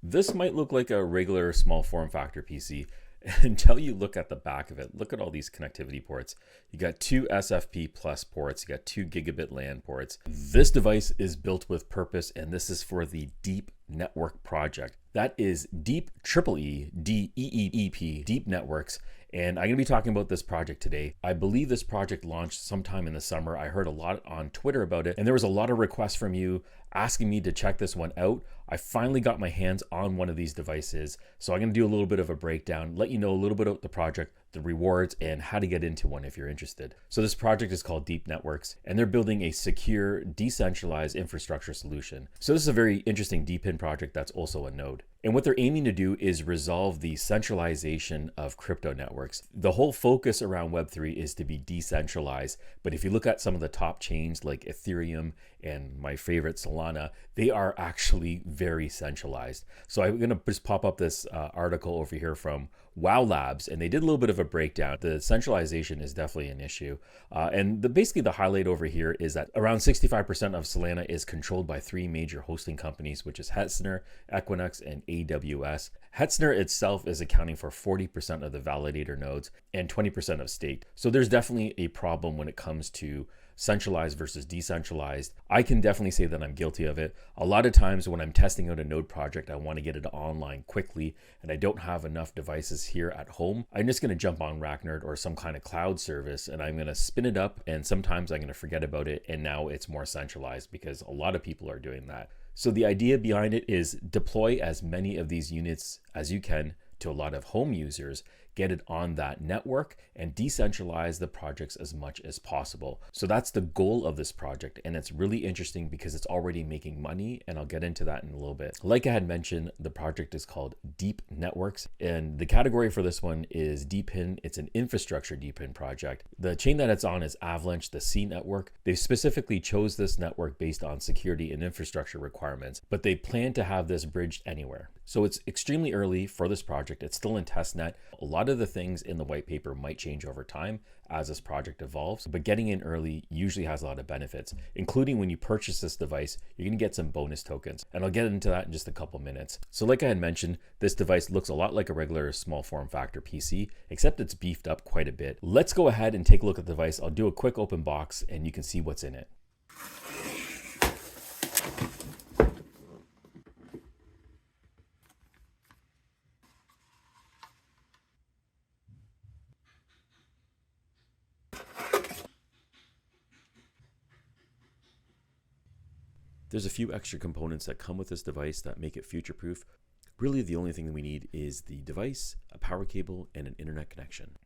This might look like a regular small form factor PC until you look at the back of it. Look at all these connectivity ports. You got two SFP plus ports, you got 2 gigabit LAN ports. This device is built with purpose, and this is for the DeEEP network project. That is DeEEP, DEEP, DeEEP networks. And I'm going to be talking about this project today. I believe this project launched sometime in the summer. I heard a lot on Twitter about it, and there was a lot of requests from you asking me to check this one out. I finally got my hands on one of these devices. So I'm going to do a little bit of a breakdown, let you know a little bit about the project, the rewards, and how to get into one if you're interested. So this project is called DeEEP Networks, and they're building a secure, decentralized infrastructure solution. So this is a very interesting DePIN project that's also a node. And what they're aiming to do is resolve the centralization of crypto networks. The whole focus around Web3 is to be decentralized. But if you look at some of the top chains like Ethereum and my favorite Solana, they are actually very centralized. So I'm going to just pop up this article over here from Wow Labs, and they did a little bit of a breakdown. The centralization is definitely an issue. Basically the highlight over here is that around 65% of Solana is controlled by 3 major hosting companies, which is Hetzner, Equinix, and AWS. Hetzner itself is accounting for 40% of the validator nodes and 20% of staked. So there's definitely a problem when it comes to centralized versus decentralized. I can definitely say that I'm guilty of it. A lot of times when I'm testing out a node project, I want to get it online quickly and I don't have enough devices here at home. I'm just going to jump on RackNerd or some kind of cloud service and I'm going to spin it up, and sometimes I'm going to forget about it, and now it's more centralized because a lot of people are doing that. So the idea behind it is deploy as many of these units as you can to a lot of home users, get it on that network, and decentralize the projects as much as possible. So that's the goal of this project, and it's really interesting because it's already making money, and I'll get into that in a little bit. Like I had mentioned, the project is called DeEEP Networks, and the category for this one is DePIN. It's an infrastructure DePIN project. The chain that it's on is Avalanche, the C network. They specifically chose this network based on security and infrastructure requirements, but they plan to have this bridged anywhere. So it's extremely early for this project. It's still in testnet. A lot of the things in the white paper might change over time as this project evolves, but getting in early usually has a lot of benefits, including when you purchase this device, you're going to get some bonus tokens. And I'll get into that in just a couple minutes. So like I had mentioned, this device looks a lot like a regular small form factor PC, except it's beefed up quite a bit. Let's go ahead and take a look at the device. I'll do a quick open box and you can see what's in it. There's a few extra components that come with this device that make it future-proof. Really, the only thing that we need is the device, a power cable, and an internet connection.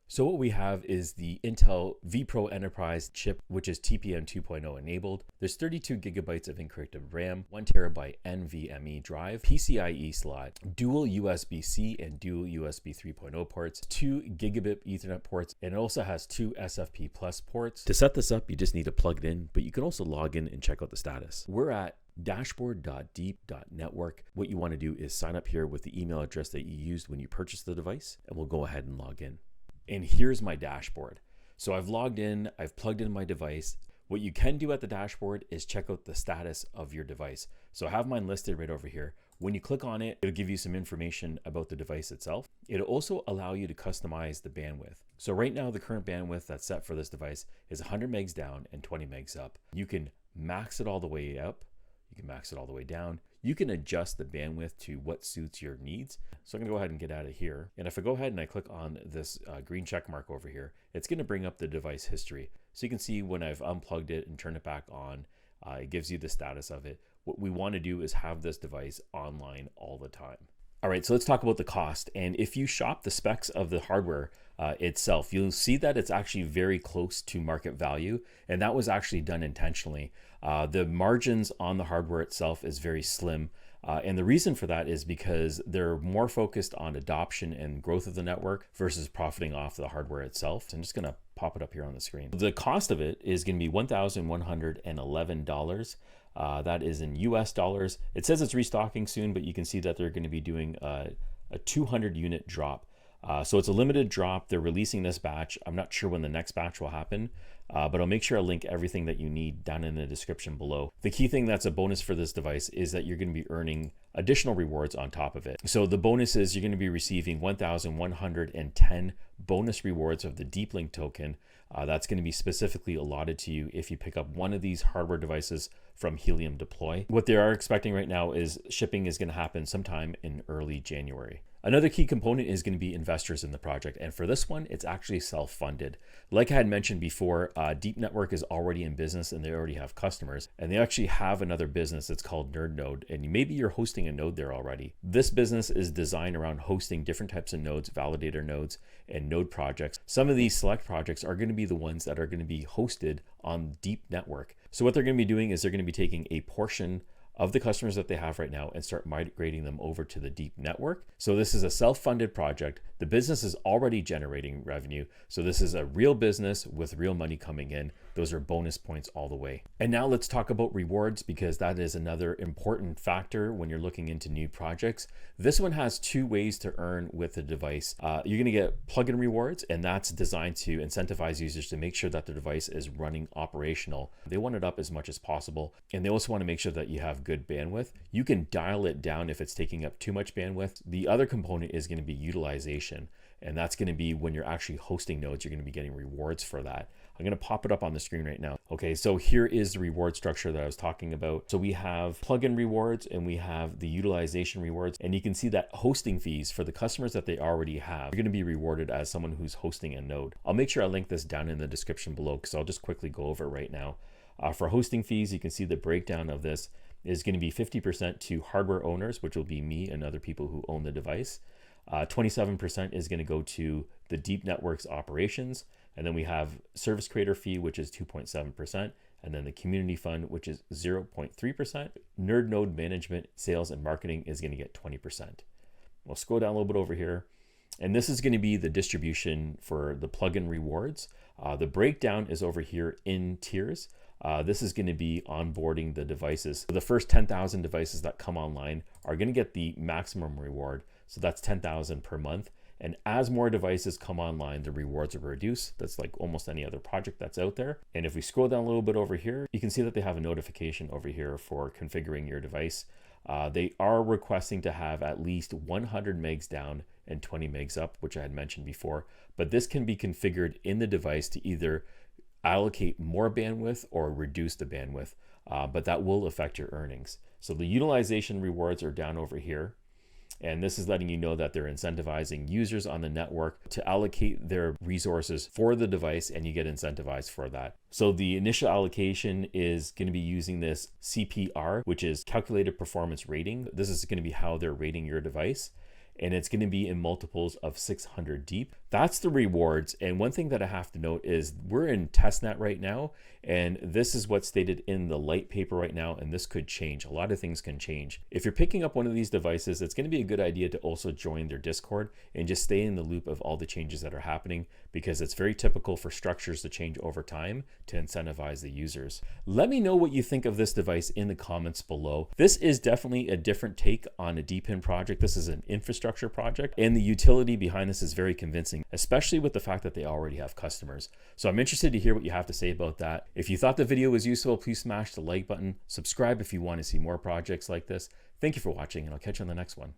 So what we have is the Intel vPro Enterprise chip, which is TPM 2.0 enabled. There's 32 gigabytes of encrypted RAM, 1 terabyte NVMe drive, PCIe slot, dual USB-C and dual USB 3.0 ports, 2 gigabit Ethernet ports, and it also has 2 SFP plus ports. To set this up, you just need to plug it in, but you can also log in and check out the status. We're at dashboard.deep.network. What you want to do is sign up here with the email address that you used when you purchased the device, and we'll go ahead and log in. And here's my dashboard. So I've logged in, I've plugged in my device. What you can do at the dashboard is check out the status of your device. So I have mine listed right over here. When you click on it, it'll give you some information about the device itself. It'll also allow you to customize the bandwidth. So right now, the current bandwidth that's set for this device is 100 megs down and 20 megs up. You can max it all the way up. You can max it all the way down. You can adjust the bandwidth to what suits your needs. So I'm gonna go ahead and get out of here. And if I go ahead and I click on this green check mark over here, it's gonna bring up the device history. So you can see when I've unplugged it and turned it back on, it gives you the status of it. What we wanna do is have this device online all the time. All right, so let's talk about the cost. And if you shop the specs of the hardware itself, you'll see that it's actually very close to market value. And that was actually done intentionally. The margins on the hardware itself is very slim. And the reason for that is because they're more focused on adoption and growth of the network versus profiting off the hardware itself. So I'm just gonna pop it up here on the screen. The cost of it is gonna be $1,111. That is in US dollars. It says it's restocking soon, but you can see that they're going to be doing a 200 unit drop. So it's a limited drop. They're releasing this batch. I'm not sure when the next batch will happen, but I'll make sure I link everything that you need down in the description below. The key thing that's a bonus for this device is that you're going to be earning additional rewards on top of it. So the bonus is you're going to be receiving 1,110 bonus rewards of the DeEEP Link token. That's going to be specifically allotted to you if you pick up one of these hardware devices from Helium Deploy. What they are expecting right now is shipping is going to happen sometime in early January. Another key component is going to be investors in the project. And for this one, it's actually self-funded. Like I had mentioned before, DeEEP Network is already in business and they already have customers. And they actually have another business that's called NerdNode. And maybe you're hosting a node there already. This business is designed around hosting different types of nodes, validator nodes, and node projects. Some of these select projects are going to be the ones that are going to be hosted on DeEEP Network. So what they're going to be doing is they're going to be taking a portion of the customers that they have right now and start migrating them over to the DeEEP network. So this is a self-funded project. The business is already generating revenue. So this is a real business with real money coming in. Those are bonus points all the way. And now let's talk about rewards, because that is another important factor when you're looking into new projects. This one has two ways to earn with the device. You're going to get plugin rewards, and that's designed to incentivize users to make sure that the device is running operational. They want it up as much as possible. And they also want to make sure that you have good bandwidth. You can dial it down if it's taking up too much bandwidth. The other component is going to be utilization. And that's going to be when you're actually hosting nodes, you're going to be getting rewards for that. I'm going to pop it up on the screen right now. Okay, so here is the reward structure that I was talking about. So we have plugin rewards and we have the utilization rewards. And you can see that hosting fees for the customers that they already have, you're going to be rewarded as someone who's hosting a node. I'll make sure I link this down in the description below because I'll just quickly go over it right now. For hosting fees, you can see the breakdown of this is going to be 50% to hardware owners, which will be me and other people who own the device. 27% is going to go to the DeEEP Network's operations. And then we have service creator fee, which is 2.7%. And then the community fund, which is 0.3%. Nerd node management, sales, and marketing is going to get 20%. We'll scroll down a little bit over here. And this is going to be the distribution for the plugin rewards. The breakdown is over here in tiers. This is going to be onboarding the devices. So the first 10,000 devices that come online are going to get the maximum reward. So that's 10,000 per month. And as more devices come online, the rewards are reduced. That's like almost any other project that's out there. And if we scroll down a little bit over here, you can see that they have a notification over here for configuring your device. They are requesting to have at least 100 megs down and 20 megs up, which I had mentioned before. But this can be configured in the device to either allocate more bandwidth or reduce the bandwidth, but that will affect your earnings. So the utilization rewards are down over here. And this is letting you know that they're incentivizing users on the network to allocate their resources for the device, and you get incentivized for that. So the initial allocation is going to be using this CPR, which is calculated performance rating. This is going to be how they're rating your device. And it's going to be in multiples of 600 deep. That's the rewards. And one thing that I have to note is we're in testnet right now, and this is what's stated in the light paper right now, and this could change. A lot of things can change. If you're picking up one of these devices, it's going to be a good idea to also join their Discord and just stay in the loop of all the changes that are happening, because it's very typical for structures to change over time to incentivize the users. Let me know what you think of this device in the comments below. This is definitely a different take on a DePIN project. This is an infrastructure project, and the utility behind this is very convincing, especially with the fact that they already have customers. So I'm interested to hear what you have to say about that. If you thought the video was useful, please smash the like button, subscribe if you want to see more projects like this. Thank you for watching, and I'll catch you on the next one.